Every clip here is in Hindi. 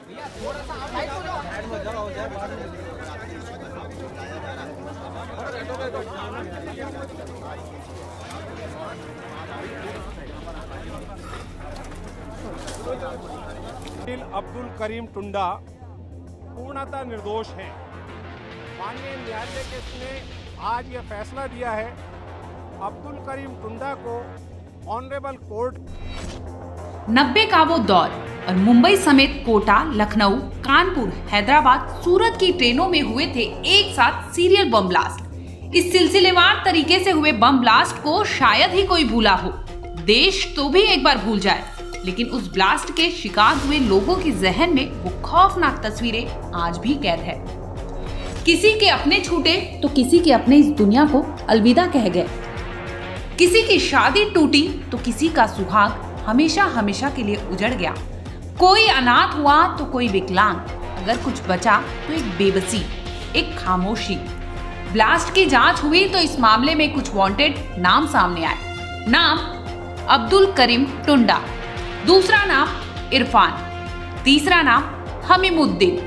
अब्दुल करीम टुंडा पूर्णतः निर्दोष है। माननीय न्यायालय के ने आज यह फैसला दिया है, अब्दुल करीम टुंडा को ऑनरेबल कोर्ट 90 का वो दौर और मुंबई समेत कोटा, लखनऊ, कानपुर, हैदराबाद, सूरत की ट्रेनों में हुए थे एक साथ सीरियल बम ब्लास्ट। इस सिलसिलेवार तरीके से हुए बम ब्लास्ट को शायद ही कोई भूला हो, देश तो भी एक बार भूल जाए, लेकिन उस ब्लास्ट के शिकार हुए लोगों की जहन में वो खौफनाक तस्वीरें आज भी कैद है। किसी के अपने छूटे तो किसी के अपने इस दुनिया को अलविदा कह गए। किसी की शादी टूटी तो किसी का सुहाग हमेशा हमेशा के लिए उजड़ गया। कोई अनाथ हुआ तो कोई विकलांग, अगर कुछ बचा तो एक बेबसी, एक खामोशी। ब्लास्ट की जांच हुई तो इस मामले में कुछ वांटेड नाम सामने आए। नाम अब्दुल करीम टुंडा, दूसरा नाम इरफान, तीसरा नाम हमीमुद्दीन।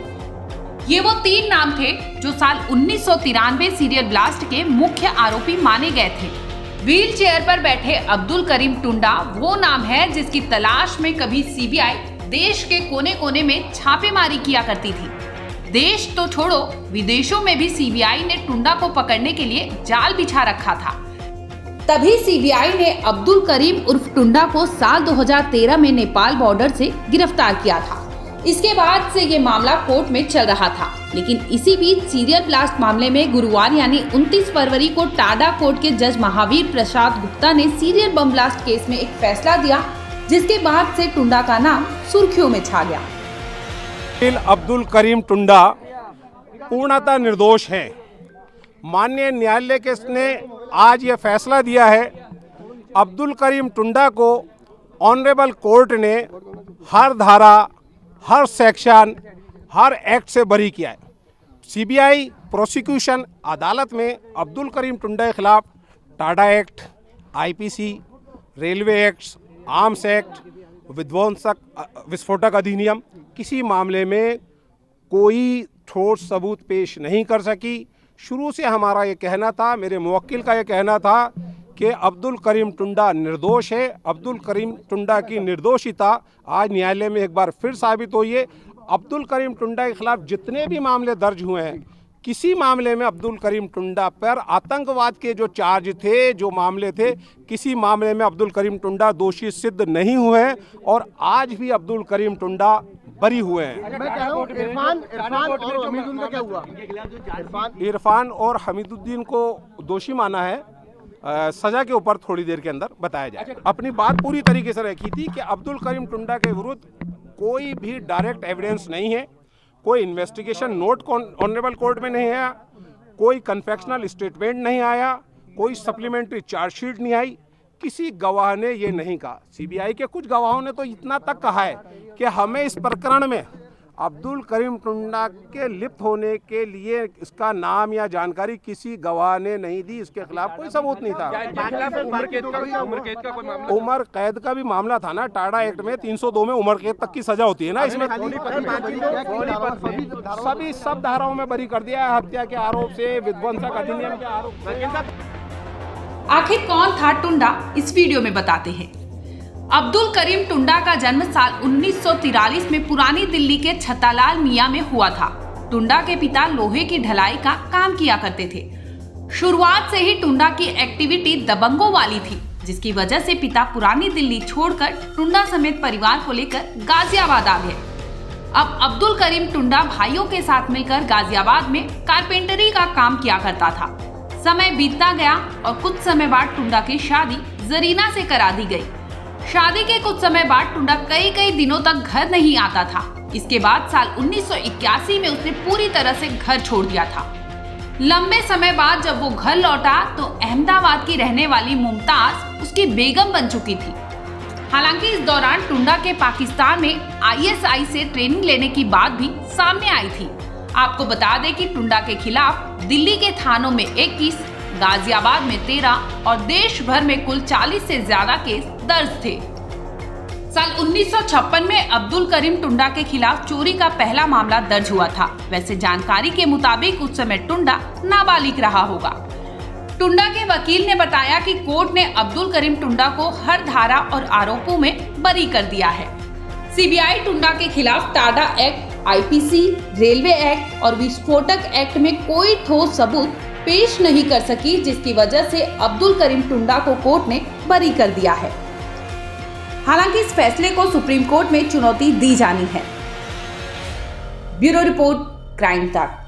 ये वो 3 नाम थे जो साल 1993 सीरियल ब्लास्ट के मुख्य आरोपी माने गए थे। व्हील चेयर पर बैठे अब्दुल करीम टुंडा वो नाम है जिसकी तलाश में कभी सीबीआई देश के कोने कोने में छापेमारी किया करती थी। देश तो छोड़ो, विदेशों में भी सीबीआई ने टुंडा को पकड़ने के लिए जाल बिछा रखा था। तभी सीबीआई ने अब्दुल करीम उर्फ टुंडा को साल 2013 में नेपाल बॉर्डर से गिरफ्तार किया था। इसके बाद से ये मामला कोर्ट में चल रहा था, लेकिन इसी बीच सीरियल ब्लास्ट मामले में गुरुवार यानी 29 फरवरी को टाडा कोर्ट के जज महावीर प्रसाद गुप्ता ने सीरियल बम ब्लास्ट केस में एक फैसला दिया, जिसके बाद से टुंडा का नाम सुर्खियों में छा गया। अब्दुल करीम टुंडा पूर्णतः निर्दोष है। माननीय न्यायालय के ने आज यह फैसला दिया है, अब्दुल करीम टुंडा को ऑनरेबल कोर्ट ने हर धारा, हर सेक्शन, हर एक्ट से बरी किया है। सीबीआई प्रोसिक्यूशन अदालत में अब्दुल करीम टुंडा के खिलाफ Tada act, IPC, railway acts, arms act, विस्फोटक अधिनियम, किसी मामले में कोई ठोस सबूत पेश नहीं कर सकी। शुरू से हमारा ये कहना था, मेरे मुवक्किल का ये कहना था कि अब्दुल करीम टुंडा निर्दोष है। अब्दुल करीम टुंडा की निर्दोषिता आज न्यायालय में एक बार फिर साबित हुई है। अब्दुल करीम टुंडा के खिलाफ जितने भी मामले दर्ज हुए हैं, किसी मामले में अब्दुल करीम टुंडा पर आतंकवाद के जो चार्ज थे, जो मामले थे, किसी मामले में अब्दुल करीम टुंडा दोषी सिद्ध नहीं हुए हैं और आज भी अब्दुल करीम टुंडा बरी हुए हैं। इरफान और हमीदुद्दीन को दोषी माना है, सजा के ऊपर थोड़ी देर के अंदर बताया जाए। अपनी बात पूरी तरीके से रखी थी कि अब्दुल करीम टुंडा के विरुद्ध कोई भी डायरेक्ट एविडेंस नहीं है, कोई इन्वेस्टिगेशन नोट ऑनरेबल कोर्ट में नहीं आया, कोई कन्फेक्शनल स्टेटमेंट नहीं आया, कोई सप्लीमेंट्री चार्जशीट नहीं आई, किसी गवाह ने ये नहीं कहा। सीबीआई के कुछ गवाहों ने तो इतना तक कहा है कि हमें इस प्रकरण में अब्दुल करीम टुंडा के लिप्त होने के लिए इसका नाम या जानकारी किसी गवाह ने नहीं दी, इसके खिलाफ कोई सबूत नहीं था। उम्र कैद का भी मामला था ना, टाडा एक्ट में 302 में उम्र कैद तक की सजा होती है ना, इसमें सभी सब धाराओं में बरी कर दिया है, हत्या के आरोप से, विध्वंसक अधिनियम के आरोप से। आखिर कौन था टुंडा, इस वीडियो में बताते हैं। अब्दुल करीम टुंडा का जन्म साल 1943 में पुरानी दिल्ली के छत्तालाल मियां में हुआ था। टुंडा के पिता लोहे की ढलाई का काम किया करते थे। शुरुआत से ही टुंडा की एक्टिविटी दबंगों वाली थी, जिसकी वजह से पिता पुरानी दिल्ली छोड़कर टुंडा समेत परिवार को लेकर गाजियाबाद आ गए। अब अब्दुल करीम टुंडा भाइयों के साथ मिलकर गाजियाबाद में कारपेंटरी का काम किया करता था। समय बीतता गया और कुछ समय बाद टुंडा की शादी जरीना से करा दी गई। शादी के कुछ समय बाद टुंडा कई दिनों तक घर नहीं आता था। इसके बाद साल 1981 में उसने पूरी तरह से घर छोड़ दिया था। लंबे समय बाद जब वो घर लौटा तो अहमदाबाद की रहने वाली मुमताज उसकी बेगम बन चुकी थी। हालांकि इस दौरान टुंडा के पाकिस्तान में ISI से ट्रेनिंग लेने की बात भी सामने आई थी। आपको बता दें कि टुंडा के खिलाफ दिल्ली के थानों में 21, गाजियाबाद में 13 और देश भर में कुल 40 से ज्यादा केस दर्ज थे। साल 1956 में अब्दुल करीम टुंडा के खिलाफ चोरी का पहला मामला दर्ज हुआ था। वैसे जानकारी के मुताबिक उस समय टुंडा नाबालिग रहा होगा। टुंडा के वकील ने बताया कि कोर्ट ने अब्दुल करीम टुंडा को हर धारा और आरोपों में बरी कर दिया है। सीबीआई टुंडा के खिलाफ Tada act, IPC, railway act और विस्फोटक एक्ट में कोई ठोस सबूत पेश नहीं कर सकी, जिसकी वजह से अब्दुल करीम टुंडा को कोर्ट ने बरी कर दिया है। हालांकि इस फैसले को सुप्रीम कोर्ट में चुनौती दी जानी है। ब्यूरो रिपोर्ट, क्राइम तक।